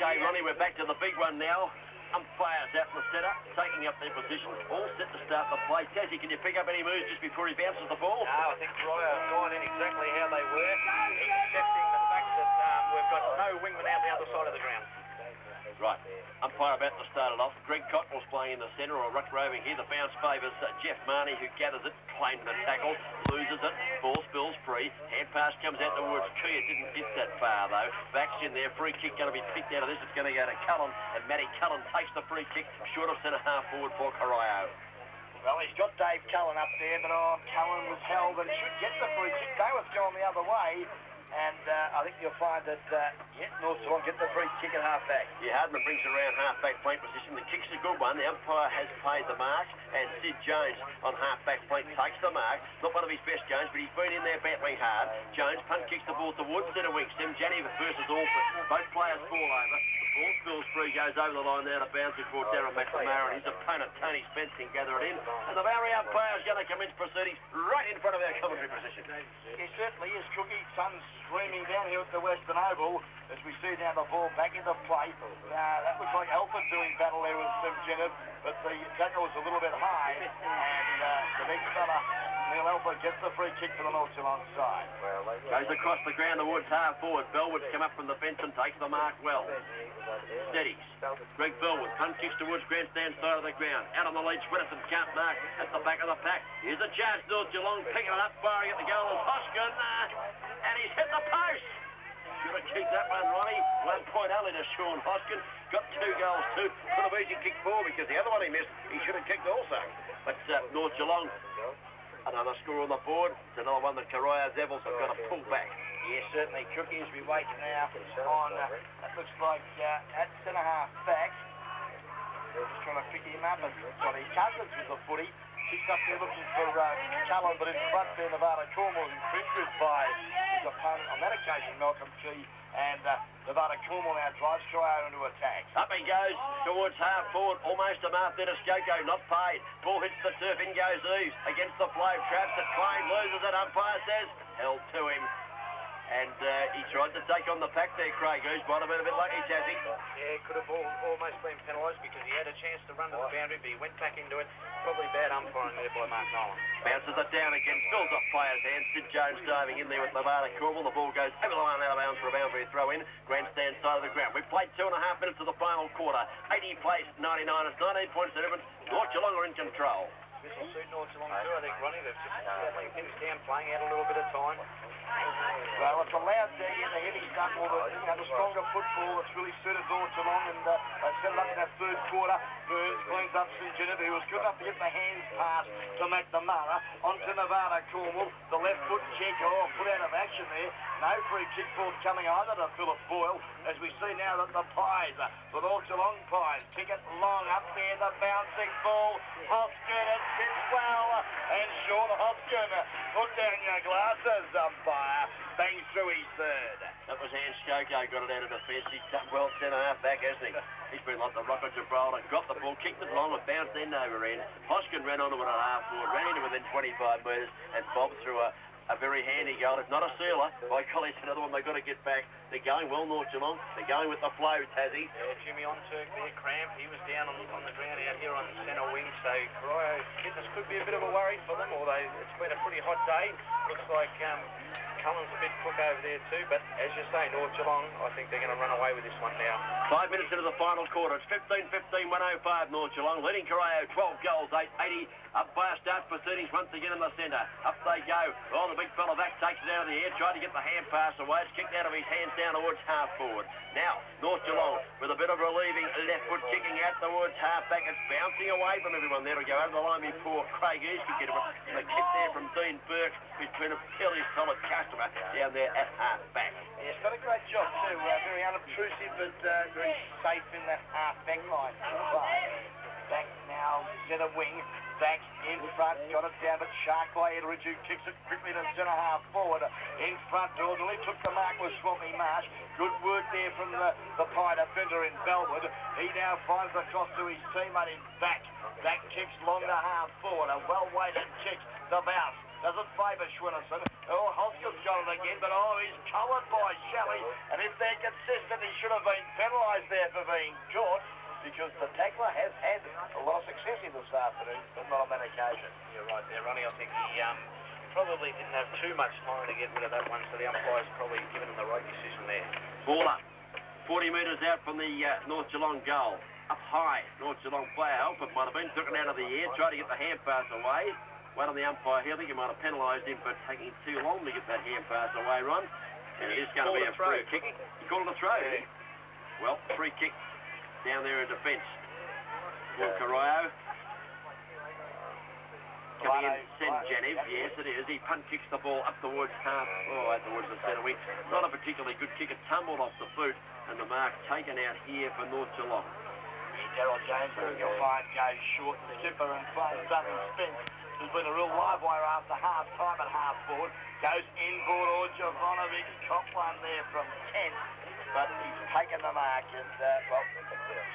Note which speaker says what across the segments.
Speaker 1: Okay, Ronnie, we're back to the big one now. Umpires out in the centre, taking up their position, all set to start the play. Tassie, can you pick up any moves just before he bounces the ball?
Speaker 2: No, I think Corio have gone in exactly how they were, accepting the fact that we've got no wingman out the other side of the ground.
Speaker 1: Right, umpire about to start it off. Greg Cottrell's playing in the centre, or ruck roving here. The bounce favours Jeff Marnie, who gathers it, claimed the tackle, loses it, ball spills free. Hand pass comes out towards Corio, didn't hit that far though. Back's in there, free kick going to be picked out of this. It's going to go to Cullen, and Matty Cullen takes the free kick, short of centre half forward for Corio.
Speaker 3: Well, he's got Dave Cullen up there, but Cullen was held and should get the free kick. They was going the other way. And I think you'll find that, North Geelong get the free kick at half-back.
Speaker 1: Yeah, Hardman brings it around half-back point position. The kick's a good one. The umpire has paid the mark, and Sid Jones on half-back point takes the mark. Not one of his best games, but he's been in there battling hard. Jones punt kicks the ball towards centre wing. Sim Janney versus Alford. Both players fall over. The ball spills free, goes over the line there to bounce before Darren McNamara, and his opponent, Tony Spence, can gather it in. And the Bowery umpire is going to commence proceedings right in front of our commentary position.
Speaker 3: He certainly is, Cookie. Sun's streaming down here at the Western Oval as we see now the ball back into play. That looks like Alford doing battle there with Sim Jennett, but the tackle was a little bit high, and the big fella, Neil Alford, gets the free kick for the North Geelong side.
Speaker 1: Goes across the ground towards half forward. Bellwood's come up from the fence and takes the mark well. Steadies. Greg Bellwood, punt kicks towards grandstand side of the ground. Out on the lead, Swinnerton can't mark at the back of the pack. Here's a chance, North Geelong picking it up, firing at the goal of Hoskin, and he's hit the post. Should have kicked that one, Ronnie. 1 point only to Sean Hoskin. Got 2 goals too. Could have easily kicked 4 because the other one he missed, he should have kicked also. But North Geelong, another score on the board. It's another one that Corio Devils have got to pull back.
Speaker 3: Yes, certainly, Cookie, as we wait now on, that looks like at centre-half back. They're just trying to pick him up, and Johnny Cousins with the footy. She's up there looking for Cullen, but in front there, Nevada Cornwall, infringed by his opponent on that occasion, Malcolm G. And Nevada Cornwall now drives Corio into attack.
Speaker 1: Up he goes towards half forward, almost a mark there to Skoko, not paid. Ball hits the turf, in goes Eves against the flow, traps it, Klein loses it, umpire says, held to him. And he tried to take on the pack there, Craig Eves, might have been a bit lucky, Tassie.
Speaker 2: Yeah, could have almost been penalised because he had a chance to run to the boundary, but he went back into it. Probably bad umpiring there by Mark Nolan.
Speaker 1: Bounces it down again, spills off players' hands. Sid Jones diving in there with Nevada Cornwall. The ball goes over the line out of bounds for a boundary throw in. Grandstand side of the ground. We've played 2.5 minutes of the final quarter. 80 plays, 99. It's 19 points to difference. North Geelong are in control.
Speaker 2: This will suit North Geelong too, I think, Ronnie. They've just settling things down, playing out a little bit of time.
Speaker 3: Well, it's allowed the heavy stuff, or the stronger football that's really suited North Geelong, and they've set it up in that third quarter. Burns cleans up St. Genevieve, who was good enough to get the hands pass to McNamara onto Nevada Cornwall. The left foot check, put out of action there. No free kick forthcoming either to Philip Boyle, as we see now that the Pies, the North Geelong Pies, kick it long up there, the bouncing ball. Hoskin, it sits well, and Sean Hoskin, put down your glasses, umpire, bangs through his third.
Speaker 1: That was Hans Skoko, got it out of defence. He's done well centre-half back, hasn't he? He's been like the Rock of Gibraltar. Got the ball, kicked it long, and bounced end over end. Hoskin ran onto it at half forward, ran into within 25 metres, and bobbed through a very handy goal. It's not a sealer. By golly, it's another one they've got to get back. They're going well, North Geelong. They're going with the flow, Tassie.
Speaker 2: Yeah, Jimmy on Turk there, cramped. He was down on the ground out here on centre wing, so Corio fitness could be a bit of a worry for them, although it's been a pretty hot day. Looks like Cullen's a bit quick over there too, but as you say, North Geelong, I think they're going to run away with this one now.
Speaker 1: 5 minutes into the final quarter. It's 15-15, 105 North Geelong, leading Corio 12 goals, 880. Umpire starts proceedings once again in the centre. Up they go. Oh, the big fella back takes it out of the air, tried to get the hand pass away. It's kicked out of his hands down towards half forward. Now, North Geelong with a bit of relieving left foot kicking out towards half back. It's bouncing away from everyone there to go over the line before Craig East can get it. And the kick there from Dean Burke, who's been a fairly solid customer down there at half back.
Speaker 3: Yeah, he's got a great job too. Very unobtrusive, but very safe in that half back line. Back now, centre wing. Back in front, got it down, but Shark by Edridge, who kicks it quickly to centre half forward. In front, Orderly took the mark with Swampy Marsh. Good work there from the Pie defender in Bellwood. He now finds across to his teammate in back. Back kicks long to half forward. A well-weighted kick. The bounce doesn't favour Schwinnerson. Oh, Hoskins got it again, but he's collared by Shelley. And if they're consistent, he should have been penalised there for being caught, because the tackler has had a lot of success here this afternoon, but not on that occasion.
Speaker 2: You're right there, Ronnie. I think he probably didn't have too much time to get rid of that one, so the umpire's probably given him the right decision there.
Speaker 1: Ball up. 40 metres out from the North Geelong goal. Up high, North Geelong player Alford might have been, took it out of the air, tried to get the hand pass away. Wait on the umpire here, I think he might have penalised him for taking too long to get that hand pass away, Ron. And it is going to be a free kick. He called it a throw, did he? Well, free kick down there in defence for Corio. Coming in, Senjanev, yes it is. He punt kicks the ball up towards half, out towards the centre wing. Not a particularly good kick, it tumbled off the boot, and the mark taken out here for North Geelong.
Speaker 3: Daryl James, you'll find, goes short. Skipper and plays Southern Spence. There's been a real live wire after half time at half forward. Goes inboard, or Jovanovic caught one there from 10, but he's taken the mark and,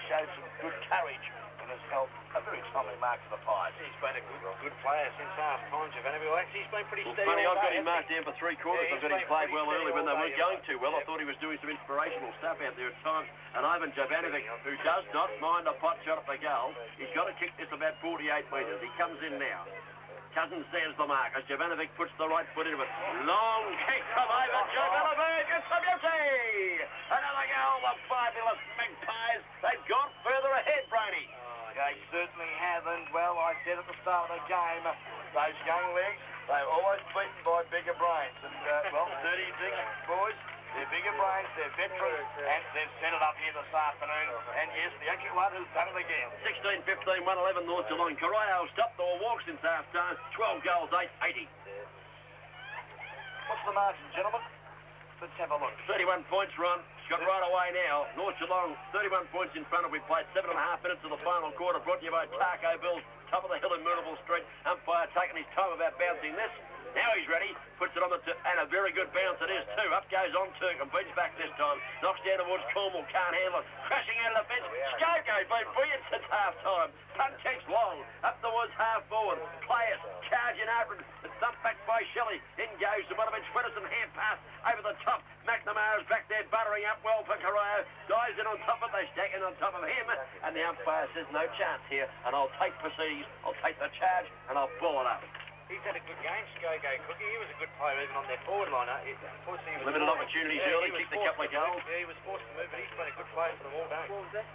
Speaker 3: shows some good courage and has held a very timely mark for the Pies.
Speaker 2: He's been a good player since half time, Jovanovic. Actually, he's been pretty steady.
Speaker 1: Funny,
Speaker 2: all
Speaker 1: I've got
Speaker 2: day,
Speaker 1: him marked down for 3 quarters. I got him played well early when they weren't going too well. I thought he was doing some inspirational stuff out there at times. And Ivan Jovanovic, who does not mind a pot shot at the goal, he's got to kick this about 48 metres. He comes in now. Cousins stands the mark as Jovanovic puts the right foot into it. Long kick from Ivan Jovanovic. It's a beauty! Another goal, the fabulous Magpies. They've gone further ahead, Brady.
Speaker 3: They certainly have, and well, I said at the start of the game, those young legs, they're always beaten by bigger brains. And, 36 boys, they're bigger brains, they're veterans, and they've set it up here this afternoon. And yes, the actual one has done it again.
Speaker 1: 16-15, 1-11 North Geelong. Corio stopped or walked since half-time. 12 goals, 8-80.
Speaker 3: What's the margin, gentlemen? Let's have a look.
Speaker 1: 31 points, Ron. Got right away now. North Geelong, 31 points in front of. We played 7.5 minutes of the final quarter. Brought to you by Taco Bill's, top of the hill in Moonable Street. Umpire taking his time about bouncing this. Now he's ready. Puts it on the and a very good bounce it is too. Up goes on Turk and beats back this time. Knocks down towards Cornwall. Can't handle it. Crashing out of the fence. Skoko been brilliant since half time. Punt kicks long. Up towards half forward. Players charging over. It's thumped back by Shelley. In goes to Donovan Schwinnerson. Hand pass over the top. McNamara's back there buttering up well for Corio. Dives in on top of it. They stack in on top of him. And the umpire says no chance here. And I'll take proceedings. I'll take the charge and I'll pull it up.
Speaker 2: He's had a good game, Skoko Cookie. He was a good player even on their forward line. Unfortunately, he was
Speaker 1: limited opportunities early, kicked a couple of goals.
Speaker 2: Yeah, he was forced to move, but he's been a good player for them all game. What was that?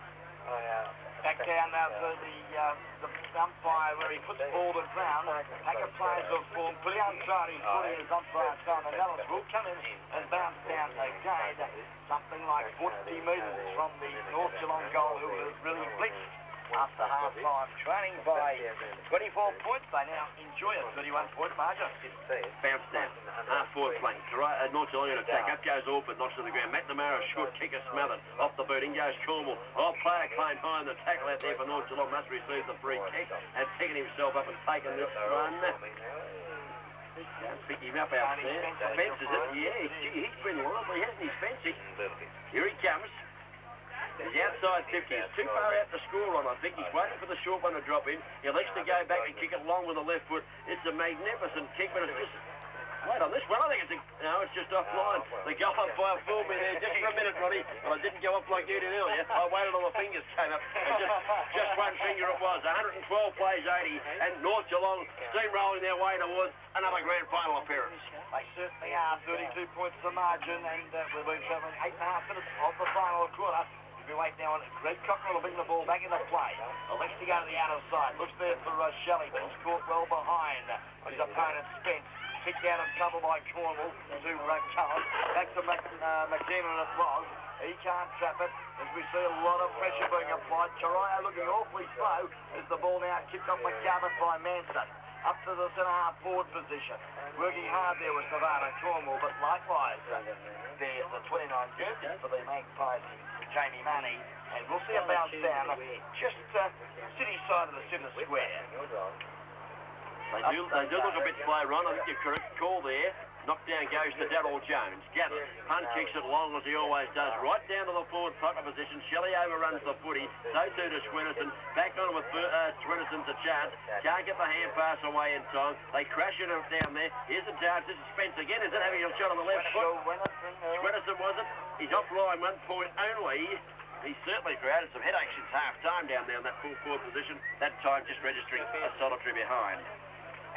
Speaker 3: Back down now to the umpire where he puts the ball to the ground. Packer players have formed pretty untidy. He's putting his umpire time, and Ellis will come in and bounce down again. Something like 40 metres from the North Geelong goal, who was really blitzed after half-time, trailing by 24 points. They now enjoy a 31-point margin.
Speaker 1: Bounce down, half-forward flank. North Geelong in attack. Up goes Orford, knocks to the ground. McNamara, short kicker, smothered. Off the boot, in goes Cornwall. Player claimed high in the tackle out there for North Geelong. Must receive the free kick and picking himself up and taking this run. Pick him up out there. Fences it. Yeah, he's been lively, hasn't he, Spency? Here he comes. He's outside 50. He's too far out to score on, I think. He's waiting for the short one to drop in. He likes to go back and kick it long with the left foot. It's a magnificent kick, but it's just... Wait on this one. I think it's just offline. The goal umpire fooled me there just for a minute, Ronnie, but I didn't go up like you did earlier. I waited till the fingers came up, and just one finger it was. 112 plays 80, and North Geelong steamrolling their way towards another grand final appearance.
Speaker 3: They certainly are. 32 points the margin, and we've been travelling 8.5 minutes of the final quarter. We wait now on Greg Cockrell to bring the ball back into play. Elects to go to the outer side. Looks there for Shelley, but he's caught well behind his opponent Spence. Kicked out of trouble by Cornwall to Cullen. Back to McKinnon it was. He can't trap it as we see a lot of pressure being applied. Corio looking awfully slow as the ball now kicked off McGovern by Manson. Up to the centre-half forward position. Working hard there with Savannah Cornwall, but likewise there's the 29 jersey for the Magpies, Jamie Money, and we'll see a bounce down just city side of the centre square.
Speaker 1: They do look a bit slow, Ron. I think you're correct call there. Knockdown goes to Darryl Jones. Gathered. Punt kicks it long as he always does. Right down to the forward pocket position. Shelley overruns the footy. So too to Swinnerton. Back on with Swinnerton to chance. Can't get the hand pass away in time. They crash it down there. Here's the chance. This is Spence again. Is it having a shot on the left foot? Swinnerton was it? He's offline 1 point only. He certainly created some headaches since half-time down there in that full forward position. That time just registering a solitary behind.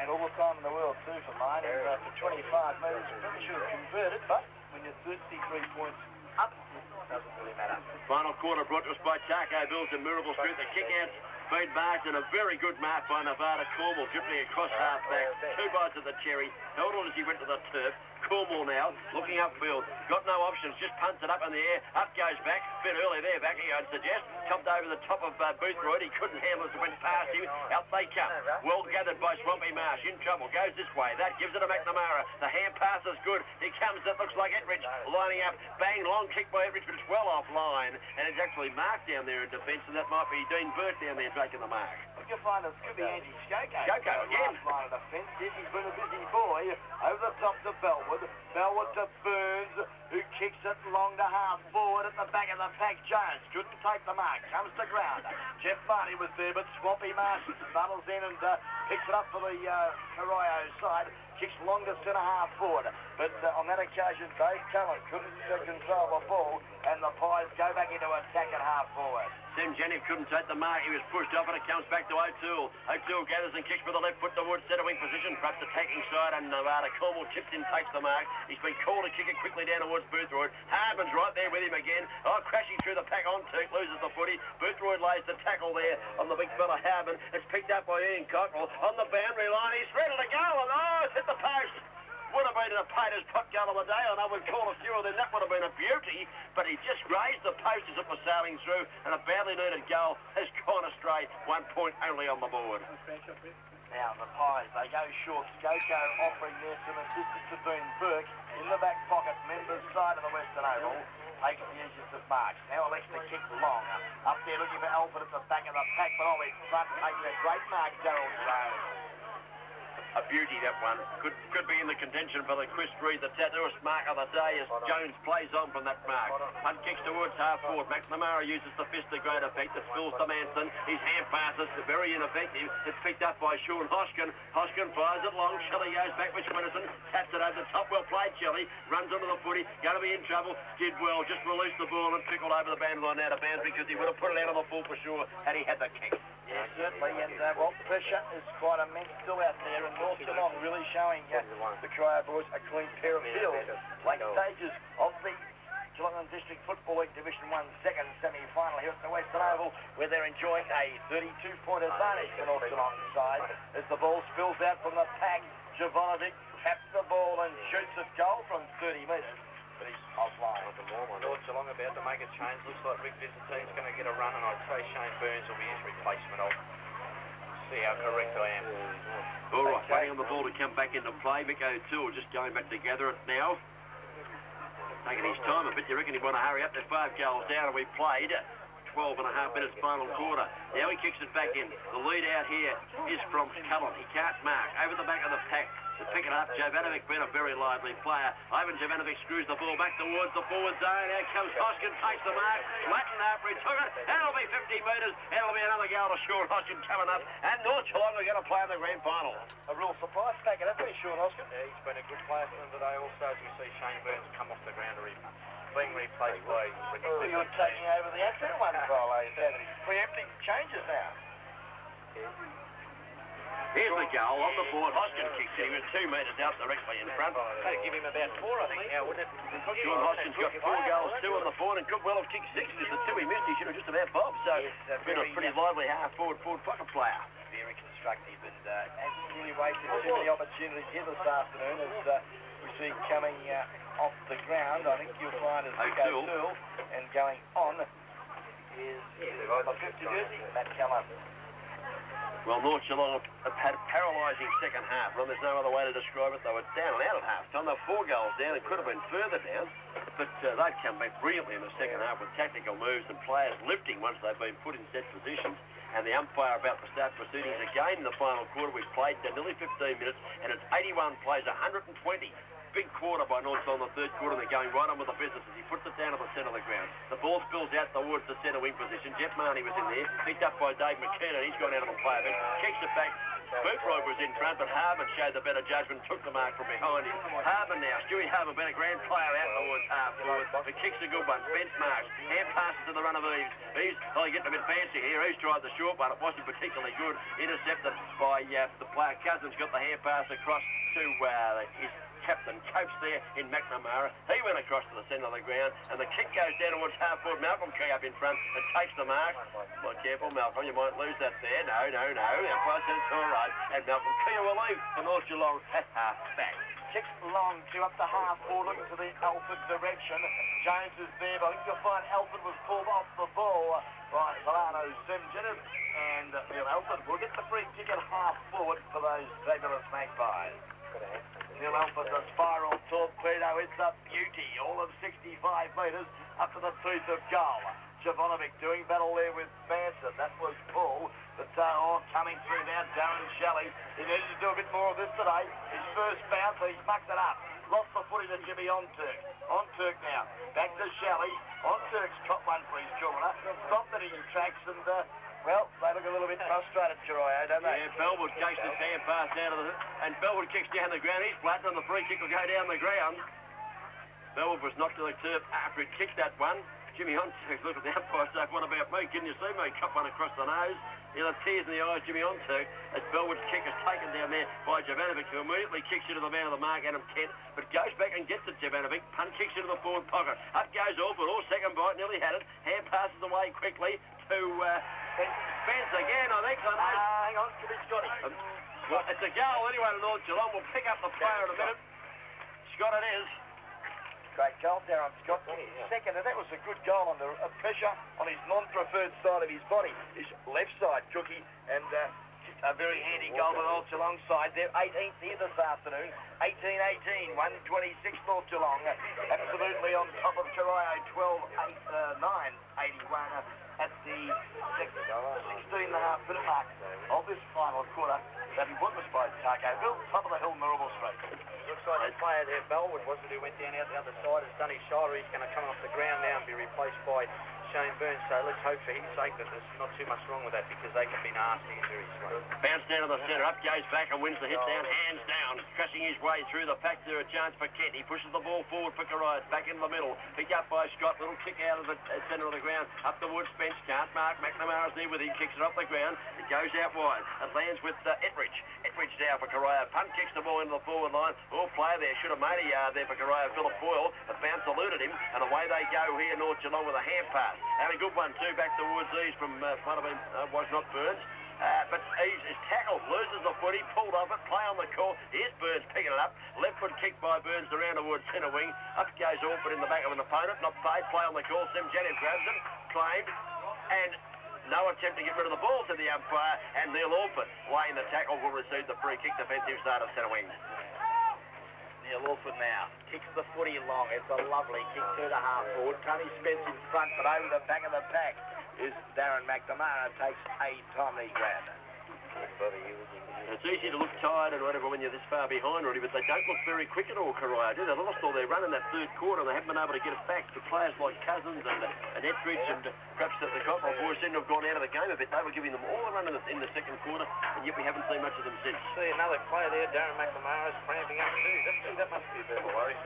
Speaker 3: And all the time in the world too for mine, and for 25 metres, probably should have converted, but when you're 33 points up, it doesn't really matter.
Speaker 1: Final quarter brought to us by Charco Bills and Miracle Street. The kick-outs been marked, and a very good mark by Nevada Cornwall, dribbling across half-back. 2 bites of the cherry, held on as he went to the turf. Cornwall now, looking upfield, got no options, just punts it up in the air, up goes back, bit early there, Backy, I'd suggest, jumped over the top of Boothroyd, he couldn't handle it, so went past him, out they come, well gathered by Swampy Marsh, in trouble, goes this way, that gives it to McNamara, the hand pass is good, here comes, it looks like Ettridge, lining up, bang, long kick by Ettridge, but it's well offline, and it's actually marked down there in defence, and that might be Dean Burt down there taking the mark.
Speaker 3: You'll find it could be Andy Skoko.
Speaker 1: Skoko again.
Speaker 3: Line of defence. Yes, he's been a busy boy. Over the top to Bellwood. Bellwood to Burns, who kicks it long to half forward at the back of the pack. Jones couldn't take the mark. Comes to ground. Jeff Barney was there, but Swampy Marsh battles in and picks it up for the Corio side. Kicks long to centre half forward. But on that occasion, Dave Cullen couldn't control the ball, and the Pies go back into attack at half forward.
Speaker 1: Tim Jenny couldn't take the mark. He was pushed off and it comes back to O'Toole. O'Toole gathers and kicks with the left foot towards centre wing position. Perhaps attacking side and Nevada Cornwall chips in, takes the mark. He's been called to kick it quickly down towards Boothroyd. Hardman's right there with him again. Oh, crashing through the pack on Turk, loses the footy. Boothroyd lays the tackle there on the big fella Hardman. It's picked up by Ian Cockrell on the boundary line. He's ready to go and oh, it's hit the post. Would have been a Pater's pot goal of the day. I know we'd call a few of them. That would have been a beauty, but he just grazed the post as it was sailing through, and a badly needed goal has gone astray. 1 point only on the board.
Speaker 3: Now the Pies, they go short. Skoko offering there some assistance to Dean Burke in the back pocket, members side of the Western Oval. Takes the edges of March. Now elects to kick long. Up there looking for Alford at the back of the pack, but in front takes a great mark, Darryl Jones.
Speaker 1: A beauty, that one. Could be in the contention for the Chris Reed, the tattooist mark of the day as Jones plays on from that mark. Punt kicks towards half forward. McNamara uses the fist to great effect. It spills to Manson. His hand passes, very ineffective. It's picked up by Sean Hoskin. Hoskin fires it long. Shelley goes back with Swinnerton. Taps it over the top. Well played, Shelley. Runs onto the footy. Going to be in trouble. Did well. Just released the ball and pickled over the bandline out of bounds because he would have put it out on the full for sure had he had the kick.
Speaker 3: Yeah, certainly, and pressure is quite immense still out there, and North Geelong really showing the Corio boys a clean pair of heels. Late stages of the Geelong District Football League Division 1 second semi-final here at the Western Oval, where they're enjoying a 32-point advantage for North Geelong's side as the ball spills out from the pack. Jovanovic taps the ball and shoots at goal from 30 metres. But he's offline.
Speaker 2: North Geelong about to make a change. Looks like Rick Visitine's going to get a run, and I'd say Shane Burns will be his replacement. I'll see how correct I am.
Speaker 1: All right, waiting on the ball to come back into play. Mick O'Toole just going back to gather it now. Taking his time a bit. You reckon he'd want to hurry up? They're 5 goals down, and we played 12 and a half minutes final quarter. Now he kicks it back in. The lead out here is from Cullen. He can't mark. Over the back of the pack. To pick it up, Jovanovic been a very lively player. Ivan Jovanovic screws the ball back towards the forward zone. Here comes Hoskin, takes the mark. Latin after he took it. That'll be 50 metres. That'll be another goal to Sean Hoskin coming up. And North Geelong are going to play in the grand final.
Speaker 3: A real surprise taking it, Sean Hoskin.
Speaker 2: Yeah, he's been a good player for them today also, as we see Shane Burns come off the ground being replaced by Ricky.
Speaker 3: Well, you're taking over the action one, Carlo. Preempting changes now.
Speaker 1: Here's the goal on the board. Hoskin kicks it. He was 2 metres out directly in front.
Speaker 2: That'd give him about 4, I think, now, wouldn't it?
Speaker 1: Sean Hoskin's got 4 goals, 2 on the board, and could well have kicked 6. Just the 2 he missed, he should have just about bobbed. So, it's been a pretty lively half-forward pocket player.
Speaker 3: Very constructive and hasn't really wasted too many opportunities here this afternoon as we see coming off the ground. I think you'll find as O'Toole and going on is the 50 jersey, Matt Cullen.
Speaker 1: Well, North Geelong have had a paralysing second half. Well, there's no other way to describe it. They were down and out at half-time. They were 4 goals down. It could have been further down. But they've come back brilliantly in the second half with tactical moves and players lifting once they've been put in set positions. And the umpire about to start proceedings again in the final quarter. We've played nearly 15 minutes, and it's 81 plays, 120. big quarter by Northside in the third quarter. They're going right on with the business as he puts it down to the centre of the ground. The ball spills out towards the centre wing position. Jeff Marnie was in there, picked up by Dave McKenna. He's gone out of the play of it, kicks it back. Bootroyd was in front, but Harmon showed the better judgment, took the mark from behind him. Harmon now, Stewie Harmon, been a grand player out towards half forward. The kick's a good one. Bench marks. Hand passes to the run of Eves. Eves, well, getting a bit fancy here. Eves tried the short one. It wasn't particularly good. Intercepted by the player Cousins. Got the hand pass across to his captain Copes there in McNamara. He went across to the centre of the ground, and the kick goes down towards half forward. Malcolm Key up in front and takes the mark. Well, careful, Malcolm, you might lose that there. No. The umpire said it's all right. And Malcolm Key will leave for North Geelong at half back.
Speaker 3: Kicks long to up to half forward, looking to the Alford direction. James is there, but I think you'll find Alford was pulled off the ball by Solano Simgenov, and Neil Alford will get the free kick at half forward for those fabulous Magpies. Neil Alford, the spiral torpedo, it's a beauty, all of 65 metres up to the tooth of goal. Jovanovic doing battle there with Manson. That was Paul. But coming through now, Darren Shelley. He needed to do a bit more of this today. His first bounce, he mucked it up. Lost the footy to Jimmy Onturk. Onturk now. Back to Shelley. Onturk's got one for his corner. Stopped it in tracks and, well, they look a little bit frustrated, Corio, don't they?
Speaker 1: Yeah, Bellwood takes his hand pass out of and Bellwood kicks down the ground. He's flat, and the free kick will go down the ground. Bellwood was knocked to the turf after he kicked that one. Jimmy Onturk looked at the umpire and said, what about me? Can you see me? Cut one across the nose. The tears in the eyes, Jimmy Onturk, as Bellwood's kick is taken down there by Jovanovic, who immediately kicks it to the man of the mark, Adam Kent, but goes back and gets it, Jovanovic. Punt kicks it to the forward pocket. Up goes Alford, all second bite, nearly had it. Hand passes away quickly to Spence again, I think.
Speaker 3: Hang on, could be Scotty.
Speaker 1: Well, it's a goal anyway to North Geelong. We'll pick up the player in a minute. Scott it is.
Speaker 3: Great goal, Darren Scott. Second, and that was a good goal under pressure on his non-preferred side of his body, his left side, Cookie, and a very handy goal for North Geelong side. They're 18th here this afternoon, 18-18, 126 North Geelong, absolutely on top of Corio, 12-8, 9-81 at the 16.5-minute mark of this final quarter. That he won this by Tarkoville, top of the hill, Maribel Street.
Speaker 2: Looks like the player there, Bellwood, wasn't who went down out the other side, has done his shoulder. He's going to come off the ground now and be replaced by Shane Burns. So let's hope for his sake that there's not too much wrong with that, because they can be nasty injuries.
Speaker 1: Bounce down to the centre, up goes back and wins the hit down, hands down, crashing his way through the pack there, a chance for Kent. He pushes the ball forward for Corio, back in the middle, picked up by Scott, little kick out of the centre of the ground, up towards Spence, can't mark, McNamara's there with him, kicks it off the ground, it goes out wide, it lands with Ettridge. Ettridge now for Corio, punt kicks the ball into the forward line, all player there, should have made a yard there for Corio, Philip Boyle, the bounce eluded him, and away they go here, North Geelong with a hand pass, and a good one too, back towards Eves from front of him, was not Burns. But Eves is tackled, loses the footy, pulled off it, play on the call. Here's Burns picking it up. Left foot kick by Burns around towards centre wing. Up goes Alford in the back of an opponent, not paid. Play on the call. Simgenov grabs it, claimed, and no attempt to get rid of the ball to the umpire. And Neil Alford, laying the tackle, will receive the free kick. Defensive start of centre wing. Neil Alford now kicks the footy long. It's a lovely kick to the half forward. Tony Spence in front, but over the back of the pack is Darren McNamara, takes a timely grab. It's easy to look tired and whatever when you're this far behind already, but they don't look very quick at all, Corio, do they? They lost all their run in that third quarter and they haven't been able to get it back. The players like Cousins and Ettridge and perhaps the Cockrell boys seem to have gone out of the game a bit. They were giving them all the run in the second quarter, and yet we haven't seen much of them since.
Speaker 2: See another player there, Darren McNamara, is cramping up too. That must be a bit of a worry.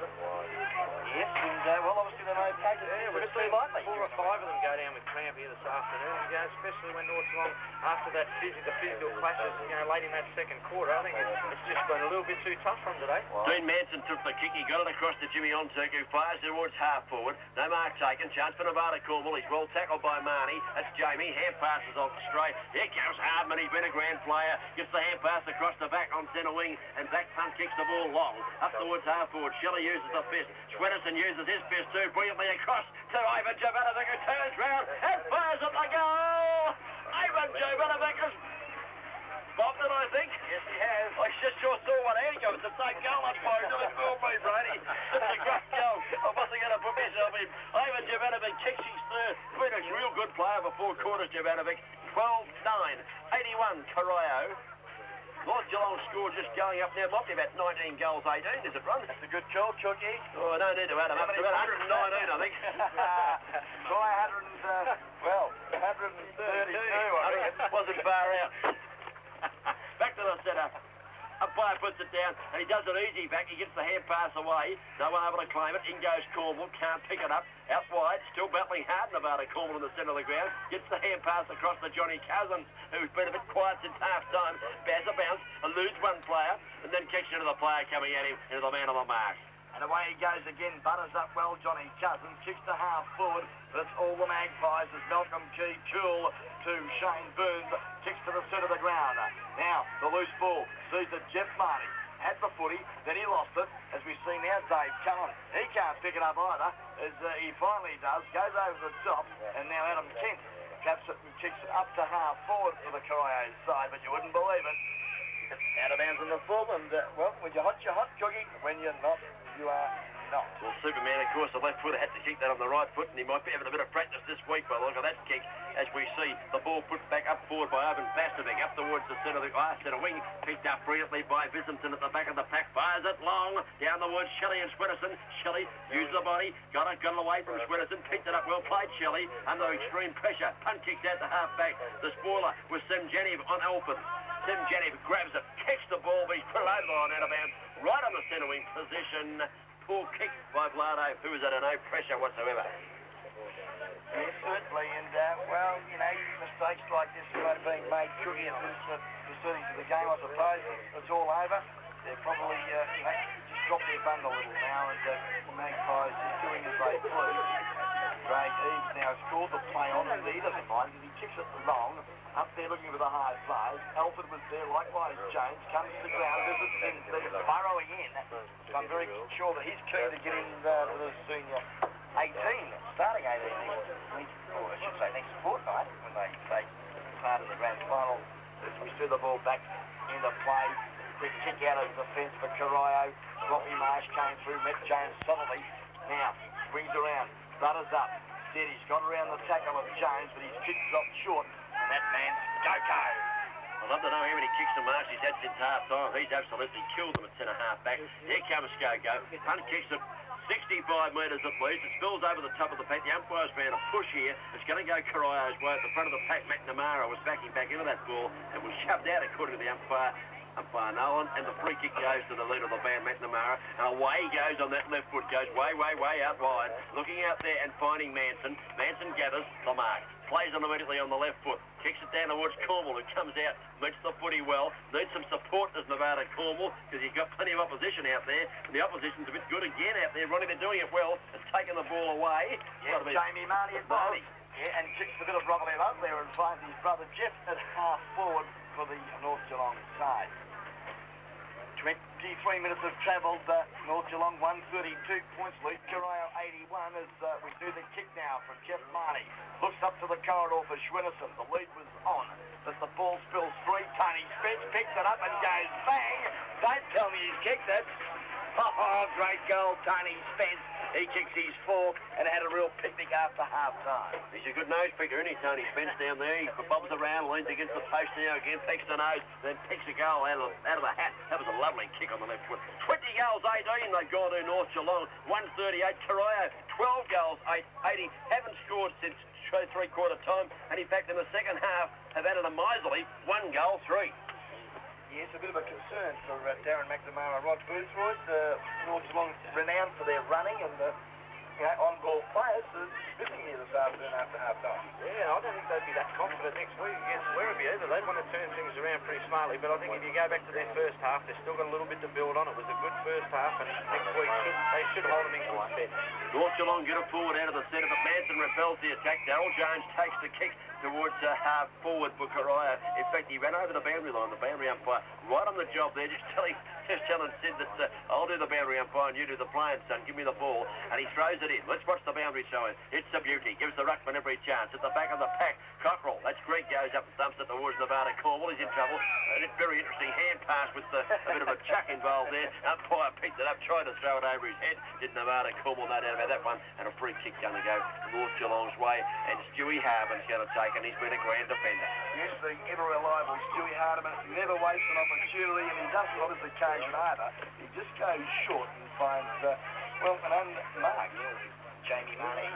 Speaker 3: Yes, and well, obviously they may take it a bit too lightly.
Speaker 2: 4 or 5 of them go down with cramp here this afternoon, especially when North Geelong, after that the physical clashes, late in that second quarter. I think it's just been a little bit too tough for him today.
Speaker 1: Dean Manson took the kick. He got it across to Jimmy Onturk, who fires towards half forward. No mark taken. Chance for Nevada Cornwall. He's well tackled by Marnie. That's Jamie. Hand passes off straight. Here comes Hardman. He's been a grand player. Gets the hand pass across the back on centre wing, and back punt kicks the ball long. Up towards half forward. Shelley uses the fist. Swetterson uses his fist too. Brilliantly across to Ivan Jovanovic, who turns round and fires at the goal. Ivan Jovanovic has bombed it, I think.
Speaker 3: Yes, he has.
Speaker 1: I just sure saw one hand go. It's the same goal, I suppose. It was me, Brady. It's a great goal. I wasn't going to put myself in. Ivan Jovanovic kicks his third. Been a real good player for 4 quarters, Jovanovic. 12-9. 81, Corio. North Geelong score just going up now. Might be about 19 goals, 18, is it, Ron?
Speaker 3: That's a good call, Chucky.
Speaker 1: Oh, I don't need to add them up. It's about 119, I think.
Speaker 3: Try 132, I think.
Speaker 1: It wasn't far out. Back to the centre. Umpire puts it down, and he does it easy back. He gets the hand pass away. No one able to claim it. In goes Cornwall. Can't pick it up. Out wide. Still battling hard, Nevada. Cornwall in the centre of the ground. Gets the hand pass across to Johnny Cousins, who's been a bit quiet since half-time. Baz a bounce. Eludes one player, and then kicks into the player coming at him, into the man on the mark.
Speaker 3: And away he goes again, butters up well, Johnny Cousins, kicks to half forward, but it's all the Magpies as Malcolm Key Toole to Shane Burns, kicks to the centre of the ground. Now, the loose ball, sees that Jeff Marty had the footy, then he lost it, as we see now Dave Cullen. He can't pick it up either, as he finally does, goes over the top, and now Adam Kent caps it and kicks it up to half forward for the Corio side, but you wouldn't believe it. It's out of bounds in the full, and well, when you're hot, Joggy. When you're not, you are not.
Speaker 1: Well, Superman, of course, the left footer had to kick that on the right foot, and he might be having a bit of practice this week by the look of that kick, as we see the ball put back up forward by Ivan Bastovic, up towards the centre of the centre wing, picked up brilliantly by Visinton at the back of the pack, fires it long, down the woods, Shelley and Swinnerton. Shelley used the body, got it away from Swinnerton, picked it up, well played Shelley, under extreme pressure, punt kicked out the half-back. The spoiler was Sim Genev on Alford. Sim Genev grabs it, kicks the ball, but he's put it over on out of bounds, right on the centre wing position. Poor kick by Vlado, who was under no pressure whatsoever.
Speaker 3: Yes, certainly, and well, you know, mistakes like this are being made tricky at this proceeding to the game, I suppose. It's all over. They're probably, you know, just drop their bund a little now, and the Magpies is doing as they please. Craig Eves now scored the play on, and he doesn't mind, because he kicks it long. Up there looking for the high plays. Alford was there, likewise James, comes to the ground, visits him, they're burrowing in. So I'm very sure that he's keen to get in to the senior 18, starting 18 or I should say next fortnight, when they take part in the grand final. As we see the ball back into play, quick kick out of the fence for Corio. Robbie Marsh came through, met James subtly. Now, brings around, butters up. Steady, he's got around the tackle of James, but his kick dropped short. That man's go-go.
Speaker 1: I'd love to know how many kicks and marks he's had since half-time. He's absolutely killed them at centre-half back. Here comes Go-Go. Punt kicks it 65 metres at least. It spills over the top of the pack. The umpire's found a push here. It's going to go Corio's way at the front of the pack. McNamara was backing back into that ball and was shoved out according to the umpire. Umpire Nolan, and the free kick goes to the leader of the band, McNamara, and away he goes on that left foot, goes way out wide, looking out there and finding Manson. Manson gathers the mark, plays on immediately on the left foot, kicks it down towards Cornwall, who comes out, meets the footy well, needs some support as Nevada Cornwall, because he's got plenty of opposition out there, and the opposition's a bit good again out there, Ronnie, they're doing it well, it's taken the ball away.
Speaker 3: Yeah, Jamie Marty at Marty. Yeah, and kicks a bit of rubber up there and finds his brother Jeff at half forward for the North Geelong side. 23 minutes have travelled, North Geelong 132 points lead, Corio 81 as we do the kick now from Jeff Marty. Looks up to the corridor for Schwinnerson, the lead was on, but the ball spills free. Tony Spence picks it up and goes bang. Don't tell me he's kicked it. Oh, great goal, Tony Spence. He kicks his fork and had a real picnic after half-time.
Speaker 1: He's a good nose picker, isn't he, Tony Spence down there? He bobs around, leans against the post now again, picks the nose, then picks a goal out of the hat. That was a lovely kick on the left foot. 20 goals, 18 they've gone to North Geelong. 138, Corio, 12 goals, 80. Haven't scored since three-quarter time, and in fact in the second half have added a miserly 1 goal, 3.
Speaker 3: Yes, a bit of a concern for Darren McNamara. Rod Boothroyd, North Geelong renowned for their running and on-ball players, missing here this afternoon after half-time.
Speaker 2: Yeah, I don't think they'd be that confident next week against Werribee either. They'd want to turn things around pretty smartly, but I think if you go back to their first half, they've still got a little bit to build on. It was a good first half, and next week they should hold them in good stead.
Speaker 1: North Geelong get it forward out of the centre, but Manson repels the attack. Darryl Jones takes the kick towards half forward for Corio. In fact, he ran over the boundary line, the boundary umpire, right on the job there, just telling just telling Sid that I'll do the boundary umpire and you do the playing, son. Give me the ball. And he throws it in. Let's watch the boundary showing. It's a beauty. Gives the ruckman every chance. At the back of the pack, Cockerell. That's Greg goes up and thumps it towards Nevada Cornwall. He's in trouble. And it's very interesting. Hand pass with a bit of a chuck involved there. Umpire picked it up, tried to throw it over his head. Did Nevada Cornwall, no doubt about that one. And a free kick going to go North Geelong's way. And Stewie Harmon's going to take, and he's been a grand defender.
Speaker 3: Yes, the ever-reliable Stewie Hardiman never wastes an opportunity, and he doesn't on this occasion either. He just goes short and finds, well, an unmarked Jamie Marnie.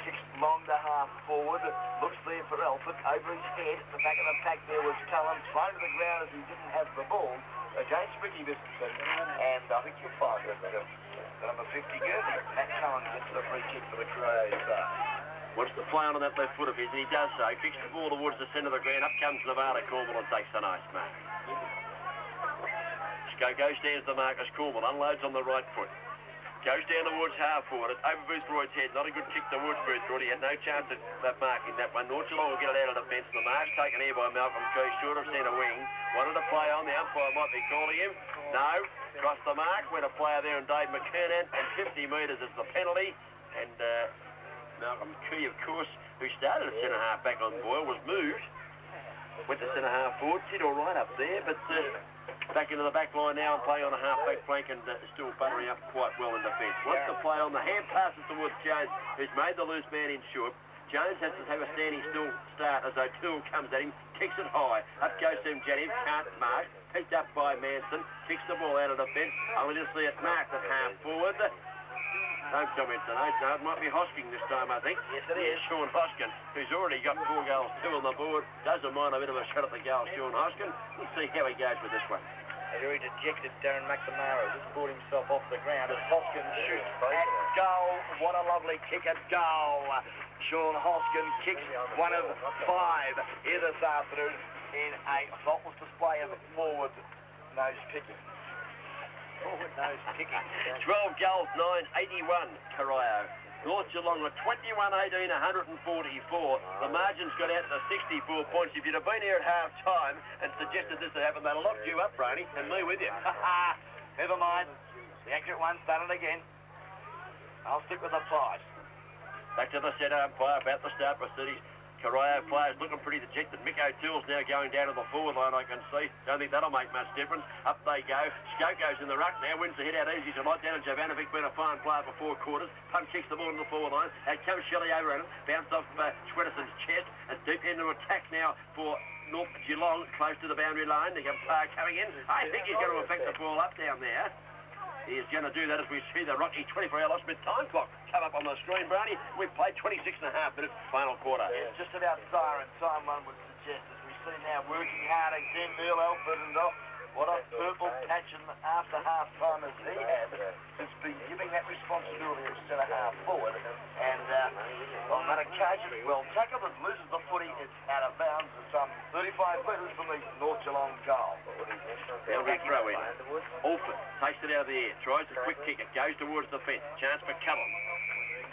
Speaker 3: Kicks long to half forward, looks there for Elford, over his head. At the back of the pack there was Cullen, thrown to the ground as he didn't have the ball against Ricky Viston. And I think you'll find that the number 50 Gertie, Matt Cullen, gets the free kick for the Crows.
Speaker 1: What's the play on that left foot of his? And he does so. Kicks the ball towards the centre of the ground. Up comes Nevada Cornwall and takes a nice mark. Go stands the mark as Cornwall. Unloads on the right foot. Goes down towards half forward. Over Boothroyd's head. Not a good kick towards Boothroyd. He had no chance of marking that one. North Geelong will get it out of defence. The mark's taken here by Malcolm Key. Short of centre wing. Wanted to play on. The umpire might be calling him. No. Crossed the mark. Went a player there and Dave McKernan. And 50 metres is the penalty. And Malcolm Key, of course, who started at centre-half back on Boyle, was moved. Went to centre-half forward. Did all right up there, but back into the back line now and playing on a half-back flank and still buttering up quite well in defence. Wants to play on the hand passes towards Jones, who's made the loose man in short. Jones has to have a standing still start as O'Toole comes at him, kicks it high. Up goes Tim Jennings, can't mark. Picked up by Manson, kicks the ball out of defence. Only to see it marked at half forward. Don't tell me it's an 8. No, it might be Hosking this time, I think.
Speaker 3: Yes, it is.
Speaker 1: Sean Hoskin, who's already got 4 goals, 2 on the board. Doesn't mind a bit of a shot at the goal, Sean Hoskin. We'll see how he goes with this one.
Speaker 3: A very dejected Darren McNamara just brought himself off the ground as Hoskin shoots at goal. What a lovely kick at goal. Sean Hoskin kicks one of 5 here this afternoon in a faultless display of forward nose picking.
Speaker 1: 12 goals, 981, Corio. North Geelong were 21-18, 144. The margin's got out to 64 points. If you'd have been here at half-time and suggested this would happen, they'd have locked you up, Brony, and me with you.
Speaker 3: Never mind. The accurate one's done it again. I'll stick with the 5.
Speaker 1: Back to the centre umpire about the start proceedings. Corio players looking pretty dejected. Mick O'Toole's now going down to the forward line, I can see. Don't think that'll make much difference. Up they go. Scope goes in the ruck now, wins the hit out easy tonight. Down to Jovanovic, been a fine player for 4 quarters. Punt kicks the ball in the forward line. Out comes Shelley over at him. Bounced off Schwetterson's chest. And deep into attack now for North Geelong, close to the boundary line. The umpire coming in. I think he's going to affect the ball up down there. He is going to do that as we see the Rocky 24-hour lost mid time clock come up on the screen, Brady. We've played 26 and a half minutes, final quarter.
Speaker 3: Yeah, just about siren time, one would suggest, as we see now working hard again, Neil Alford, and what a purple patch after half-time as he had. Has been giving that responsibility of centre-half forward. And on that occasion, well, Jacobs loses the footy. It's out of bounds at some 35 metres from the North Geelong goal.
Speaker 1: They'll throw in. Alford takes it out of the air, tries a quick kick. It goes towards the fence. Chance for Cullen.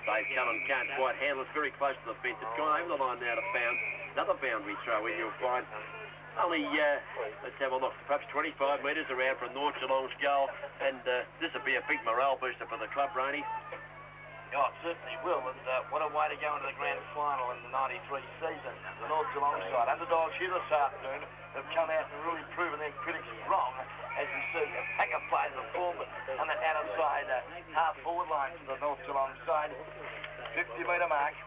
Speaker 1: Dave Cullen can't quite handle it. It's very close to the fence. It's gone over the line now to bounce. Another boundary throw in, you'll find. Only, let's have a look, perhaps 25 metres around from North Geelong's goal, and this will be a big morale booster for the club, Rainey.
Speaker 3: Oh, it certainly will, and what a way to go into the grand final in the 93 season. The North Geelong side, underdogs here this afternoon, have come out and really proven their critics wrong, as you see a pack of players have formed on that outside half-forward line for the North Geelong side. 50-metre mark.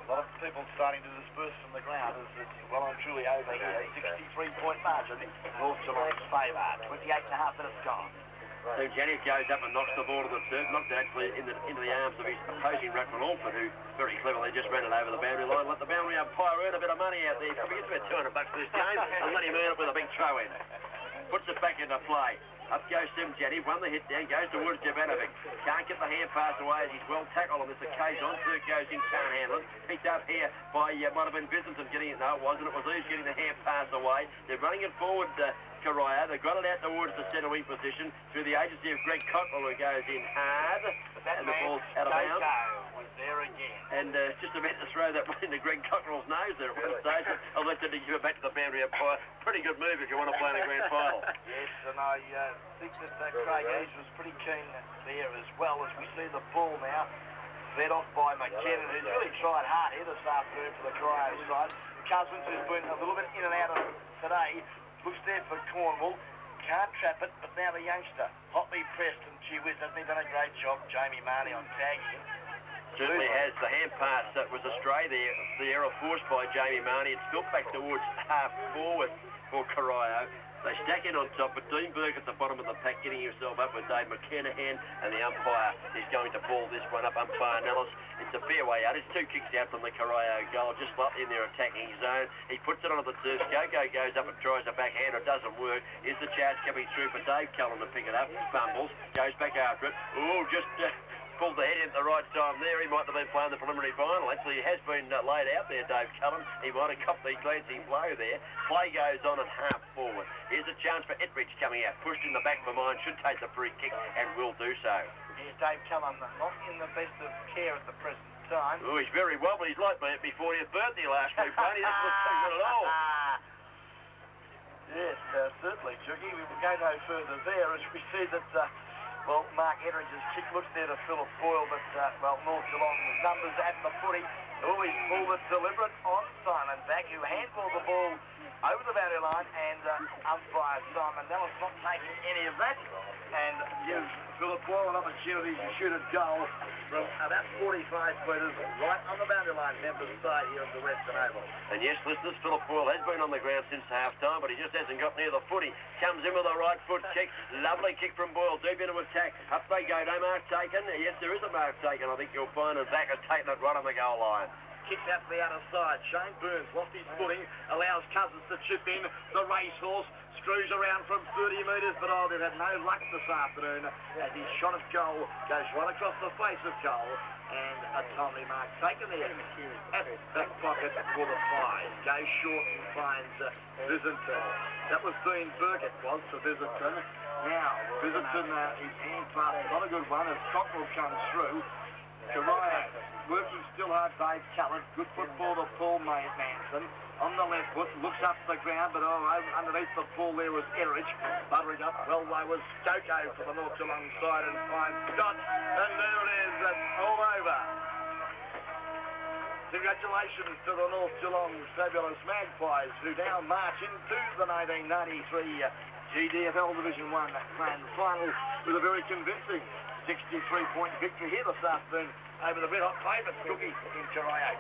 Speaker 3: A lot of people starting to disperse from the ground as it's well and truly over here. 63-point margin, North Geelong's favour. 28.5 minutes gone.
Speaker 1: So Janet goes up and knocks the ball to the turf, knocked it actually into the arms of his opposing ruckman Alford, who very cleverly just ran it over the boundary line. Let the boundary umpire earn a bit of money out there. Probably gets about $200 for this game, and let him earn it with a big throw in. Puts it back into play. Up goes Tim Jennings, won the hit down, goes towards Jovanovic. Can't get the hand pass away as he's well tackled on this occasion. On third goes in, can't handle it. Picked up here by, might have been Vincent getting it. No, it wasn't. It was Eves getting the hand pass away. They're running it forward, Corio. They've got it out towards the centre wing position through the agency of Greg Cockrell, who goes in hard.
Speaker 3: But that
Speaker 1: and the ball's out of bounds.
Speaker 3: was there again.
Speaker 1: and just about to throw that one into Greg Cockerell's nose there at one stage. Elected to give it back to the boundary umpire. Pretty good move if you want to play in a grand final.
Speaker 3: Yes, and I think that Craig Eaves was pretty keen there as well, as we see the ball now fed off by McKinnon, who's really tried hard here this afternoon for the Corio side. Cousins, who's been a little bit in and out of today, looks there for Cornwall. Can't trap it, but now the youngster, hotly pressed, and gee whiz, hasn't he done a great job, Jamie Marnie, on tagging him.
Speaker 1: Certainly has. The hand pass that was astray there, the error forced by Jamie Marnie. It's built back towards half forward for Corio. They stack in on top, but Dean Burke at the bottom of the pack getting himself up with Dave McKennahan, and the umpire is going to ball this one up, umpire Nellis. It's a fair way out. It's 2 kicks out from the Corio goal, just slightly in their attacking zone. He puts it onto the turf. Go goes up and tries a backhand. It doesn't work. Here's the chance coming through for Dave Cullen to pick it up. Fumbles, goes back after it. Oh, just pulled the head in at the right time there. He might have been playing the preliminary final. Actually, he has been laid out there, Dave Cullen. He might have copped the glancing blow there. Play goes on at half forward. Here's a chance for Ettridge coming out. Pushed in the back for mine. Should take the free kick and will do so.
Speaker 3: Here's Dave Cullen, not in the best of care at the present time.
Speaker 1: Oh, he's very wobbly. He's like me at my 40th birthday last week, Barney. That's what's so good at all.
Speaker 3: Yes, certainly, Juggy. We will go no further there as we see that... well, Mark Ettridge's kick looks there to Philip Boyle, but, well, North Geelong's numbers at the footy. Oh, he's pulled it deliberate on Simon Back, who handballed the ball over the boundary line, and umpire Simon Nellis not taking any of that, and gives Philip Boyle an opportunity to shoot a goal from about 45 metres right on the boundary line, Memphis side here of the Western Oval.
Speaker 1: And yes, listeners, Philip Boyle has been on the ground since half-time, but he just hasn't got near the footy. Comes in with a right foot kick. Lovely kick from Boyle, deep into attack. Up they go, no mark taken. Yes, there is a mark taken, I think you'll find, and Back has taken it right on the goal line.
Speaker 3: Kicks out to the outer side. Shane Burns lost his footing, allows Cousins to chip in. The racehorse screws around from 30 metres, but they've had no luck this afternoon as his shot at goal goes right across the face of goal, and a timely mark taken there at back pocket for the Pies. Goes short and finds Visiton. That was Dean Burke, it was, for Visiton. Now, Visiton, his hand pass, not a good one as Cockerell comes through. Corio working still hard, Dave Cullen. Good football to Paul Manson. On the left foot, looks up the ground, but underneath the ball there was Ettridge. Buttering up, well, there was Coco for the North Geelong side, and finds Scott. And there it is, that's all over. Congratulations to the North Geelong fabulous Magpies, who now march into the 1993 GDFL Division 1 grand final with a very convincing 63-point victory here this afternoon over the red-hot favourite Cookie in Corio.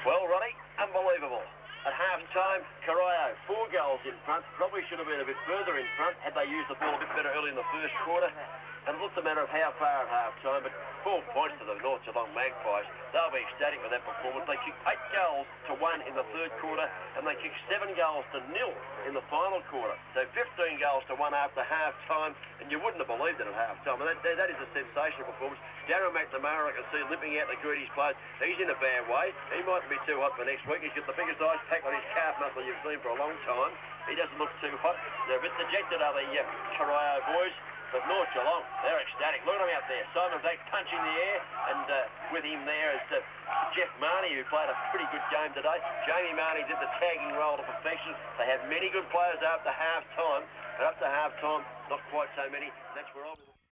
Speaker 1: Well, Ronnie, unbelievable. At half-time, Corio, 4 goals in front. Probably should have been a bit further in front had they used the ball a bit better early in the first quarter. And it looked a matter of how far at half-time, but 4 points to the North Geelong Magpies. They'll be ecstatic with that performance. They kicked 8 goals to 1 in the third quarter, and they kicked 7 goals to 0 in the final quarter. So 15 goals to 1 after half-time, and you wouldn't have believed it at half-time. And that is a sensational performance. Darren McNamara, I can see limping out the Greedy's players. He's in a bad way. He mightn't be too hot for next week. He's got the biggest ice pack on his calf muscle you've seen for a long time. He doesn't look too hot. They're a bit dejected, are the Corio boys. But North Geelong, they're ecstatic. Look at them out there. Simon Black punching the air, and with him there is Jeff Marnie, who played a pretty good game today. Jamie Marnie did the tagging role to perfection. They have many good players after half-time, but up to half-time, not quite so many. That's where I...